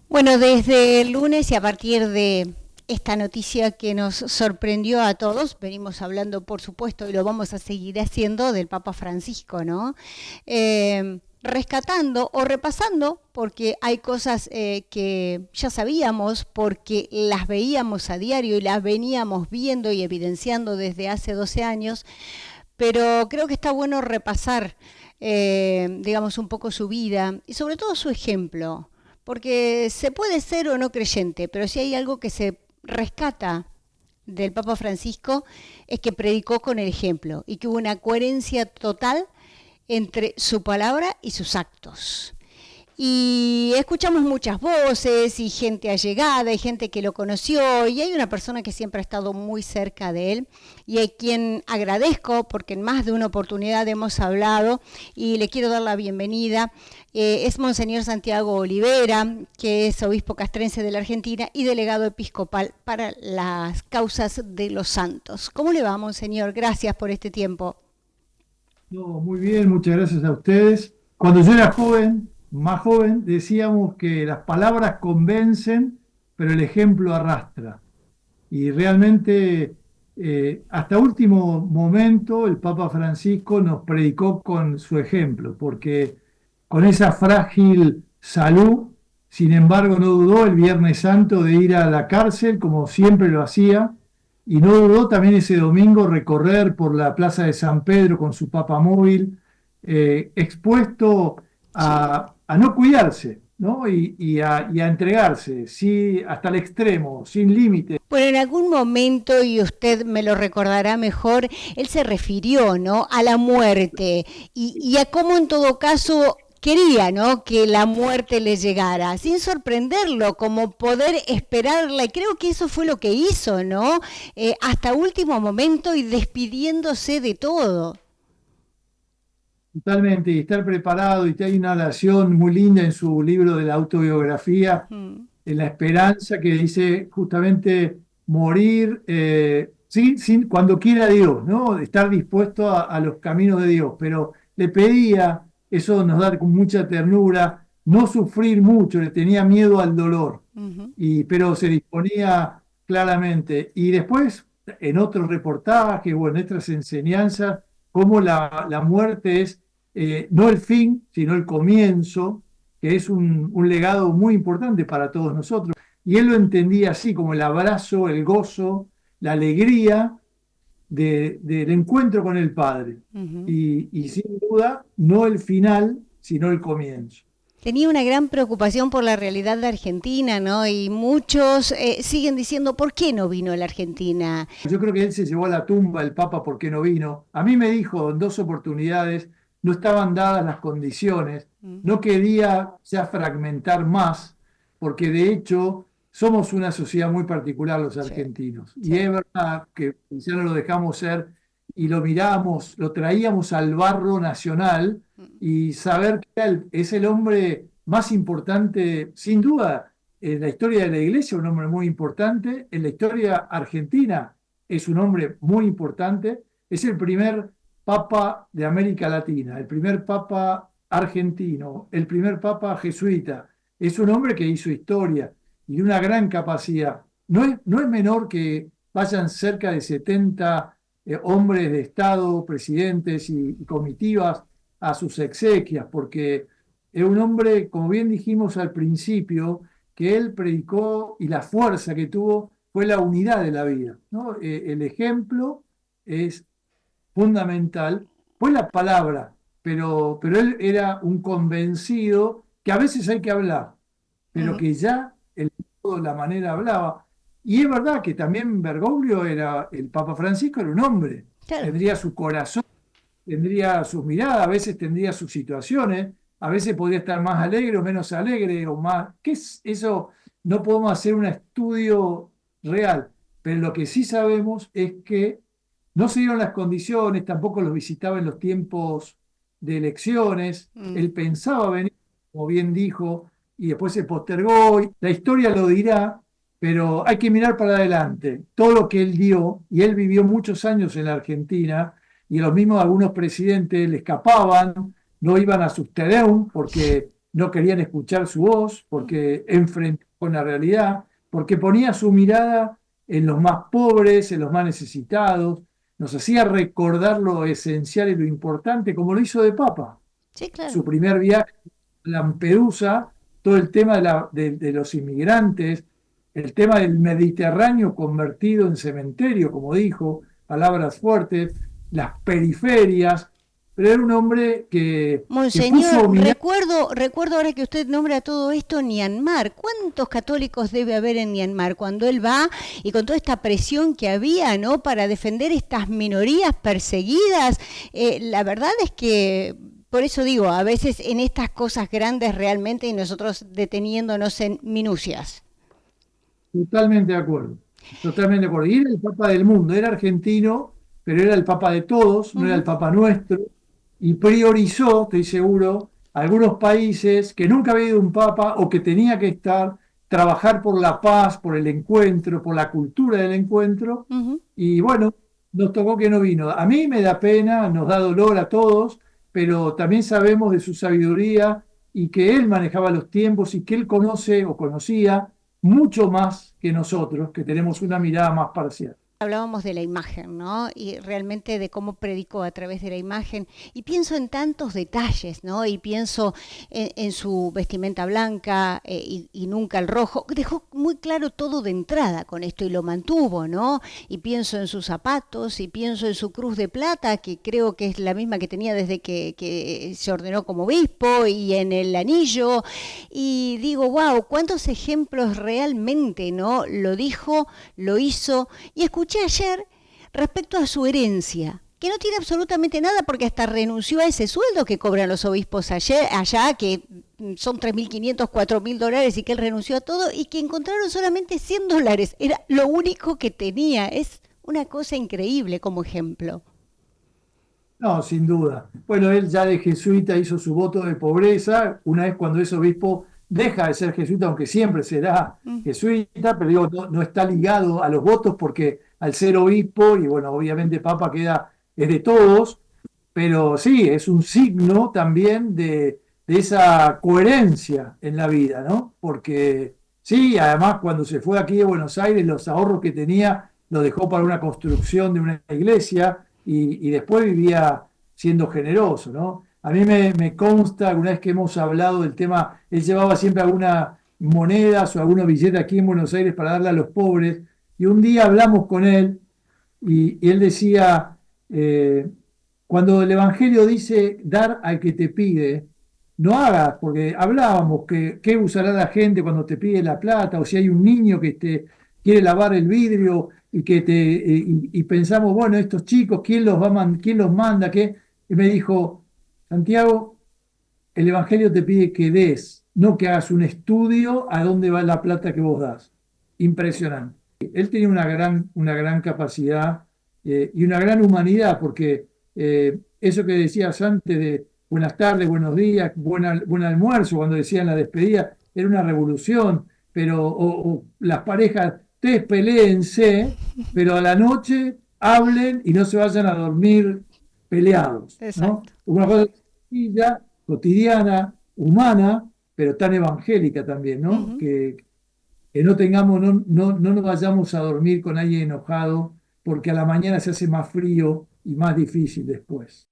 Bueno, desde el lunes y a partir de esta noticia que nos sorprendió a todos, venimos hablando, por supuesto, y lo vamos a seguir haciendo, del Papa Francisco, ¿no? Rescatando o repasando, porque hay cosas que ya sabíamos, porque las veíamos a diario y las veníamos viendo y evidenciando desde hace 12 años, pero creo que está bueno repasar, digamos, un poco su vida y sobre todo su ejemplo. Porque se puede ser o no creyente, pero si hay algo que se rescata del Papa Francisco es que predicó con el ejemplo y que hubo una coherencia total entre su palabra y sus actos. Y escuchamos muchas voces y gente allegada y gente que lo conoció, y hay una persona que siempre ha estado muy cerca de él y a quien agradezco porque en más de una oportunidad hemos hablado y le quiero dar la bienvenida. Es Monseñor Santiago Olivera, que es obispo castrense de la Argentina y delegado episcopal para las causas de los santos. ¿Cómo le va, Monseñor? Gracias por este tiempo. No, muy bien, muchas gracias a ustedes. Cuando yo era joven, más joven, decíamos que las palabras convencen, pero el ejemplo arrastra. Y realmente, hasta último momento, el Papa Francisco nos predicó con su ejemplo, porque con esa frágil salud, sin embargo, no dudó el Viernes Santo de ir a la cárcel, como siempre lo hacía, y no dudó también ese domingo recorrer por la Plaza de San Pedro con su papamóvil, expuesto Sí. a no cuidarse, ¿no? Y a entregarse, sí, hasta el extremo, sin límite. Bueno, en algún momento, y usted me lo recordará mejor, él se refirió, ¿no?, a la muerte y a cómo en todo caso quería, ¿no?, que la muerte le llegara, sin sorprenderlo, como poder esperarla. Y creo que eso fue lo que hizo, ¿no? Hasta último momento y despidiéndose de todo. Totalmente, y estar preparado, y hay una oración muy linda en su libro de la autobiografía, Mm. en La Esperanza, que dice justamente morir cuando quiera Dios, ¿no? Estar dispuesto a los caminos de Dios, pero le pedía, eso nos da con mucha ternura, no sufrir mucho, le tenía miedo al dolor, Ujú. pero se disponía claramente. Y después, en otros reportajes o en otras enseñanzas, cómo la muerte es no el fin, sino el comienzo, que es un legado muy importante para todos nosotros. Y él lo entendía así, como el abrazo, el gozo, la alegría del encuentro con el Padre. Ujú. Y sin duda, no el final, sino el comienzo. Tenía una gran preocupación por la realidad de Argentina, ¿no? Y muchos siguen diciendo, ¿por qué no vino a la Argentina? Yo creo que él se llevó a la tumba el Papa porque no vino. A mí me dijo en dos oportunidades, no estaban dadas las condiciones, Mm. no quería ya fragmentar más, porque de hecho somos una sociedad muy particular los Sí, argentinos. Y sí. es verdad que ya no lo dejamos ser y lo miramos, lo traíamos al barro nacional Mm. y saber que él es el hombre más importante, sin duda, en la historia de la iglesia, un hombre muy importante, en la historia argentina es un hombre muy importante, es el primer papa de América Latina, el primer papa argentino, el primer papa jesuita. Es un hombre que hizo historia y una gran capacidad. No es menor que vayan cerca de 70 hombres de Estado, presidentes y comitivas a sus exequias, porque es un hombre, como bien dijimos al principio, que él predicó y la fuerza que tuvo fue la unidad de la vida, ¿no? El ejemplo es fundamental, fue la palabra, pero él era un convencido que a veces hay que hablar, pero Mm. que ya el modo, la manera hablaba. Y es verdad que también Bergoglio era, el Papa Francisco era un hombre, Claro. tendría su corazón, tendría sus miradas, a veces tendría sus situaciones, a veces podría estar más alegre o menos alegre o más. ¿Qué es eso? No podemos hacer un estudio real, pero lo que sí sabemos es que no se dieron las condiciones, tampoco los visitaba en los tiempos de elecciones, Mm. él pensaba venir, como bien dijo, y después se postergó. La historia lo dirá, pero hay que mirar para adelante. Todo lo que él dio, y él vivió muchos años en la Argentina, y los mismos algunos presidentes le escapaban, no iban a sus tereum porque no querían escuchar su voz, porque enfrentó con la realidad, porque ponía su mirada en los más pobres, en los más necesitados, nos hacía recordar lo esencial y lo importante, como lo hizo de Papa. Sí, claro. Su primer viaje a Lampedusa, todo el tema de los inmigrantes, el tema del Mediterráneo convertido en cementerio, como dijo, palabras fuertes, las periferias, pero era un hombre que puso Monseñor, mirada. recuerdo ahora que usted nombra todo esto, Myanmar. ¿Cuántos católicos debe haber en Myanmar cuando él va y con toda esta presión que había, ¿no? Para defender estas minorías perseguidas? La verdad es que, por eso digo, a veces en estas cosas grandes realmente y nosotros deteniéndonos en minucias. Totalmente de acuerdo, totalmente de acuerdo. Y era el Papa del mundo, era argentino, pero era el Papa de todos, no era el Ujú. Papa nuestro, y priorizó, estoy seguro, algunos países que nunca había ido un Papa o que tenía que estar, trabajar por la paz, por el encuentro, por la cultura del encuentro, Ujú. y bueno, nos tocó que no vino. A mí me da pena, nos da dolor a todos, pero también sabemos de su sabiduría y que él manejaba los tiempos y que él conoce o conocía mucho más que nosotros, que tenemos una mirada más parcial. Hablábamos de la imagen, ¿no? Y realmente de cómo predicó a través de la imagen. Y pienso en tantos detalles, ¿no? Y pienso en su vestimenta blanca y nunca el rojo. Dejó muy claro todo de entrada con esto y lo mantuvo, ¿no? Y pienso en sus zapatos y pienso en su cruz de plata, que creo que es la misma que tenía desde que se ordenó como obispo, y en el anillo. Y digo, wow, cuántos ejemplos realmente, ¿no? Lo dijo, lo hizo. Y escuché ayer respecto a su herencia, que no tiene absolutamente nada porque hasta renunció a ese sueldo que cobran los obispos allá, que son 3.500, $4.000, y que él renunció a todo y que encontraron solamente $100. Era lo único que tenía. Es una cosa increíble como ejemplo. No, sin duda. Bueno, él ya de jesuita hizo su voto de pobreza. Una vez cuando es obispo, deja de ser jesuita, aunque siempre será Mm. jesuita, pero digo, no, no está ligado a los votos porque al ser obispo, y bueno, obviamente Papa queda, es de todos, pero sí, es un signo también de esa coherencia en la vida, ¿no? Porque sí, además cuando se fue aquí de Buenos Aires, los ahorros que tenía los dejó para una construcción de una iglesia y después vivía siendo generoso, ¿no? A mí me consta, alguna vez que hemos hablado del tema, él llevaba siempre algunas monedas o algunos billetes aquí en Buenos Aires para darle a los pobres, y un día hablamos con él y él decía, cuando el Evangelio dice dar al que te pide, no hagas, porque hablábamos que qué usará la gente cuando te pide la plata, o si hay un niño que te quiere lavar el vidrio y pensamos, bueno, estos chicos, ¿quién los quién los manda? ¿Qué? Y me dijo, Santiago, el Evangelio te pide que des, no que hagas un estudio a dónde va la plata que vos das. Impresionante. Él tenía una gran capacidad y una gran humanidad, porque eso que decías antes de buenas tardes, buenos días, buen almuerzo, cuando decían la despedida, era una revolución, pero o las parejas, ustedes peléense, pero a la noche hablen y no se vayan a dormir peleados, ¿no? Exacto. Una cosa sencilla, cotidiana, humana, pero tan evangélica también, ¿no? Ujú. Que no tengamos, no nos vayamos a dormir con alguien enojado, porque a la mañana se hace más frío y más difícil después.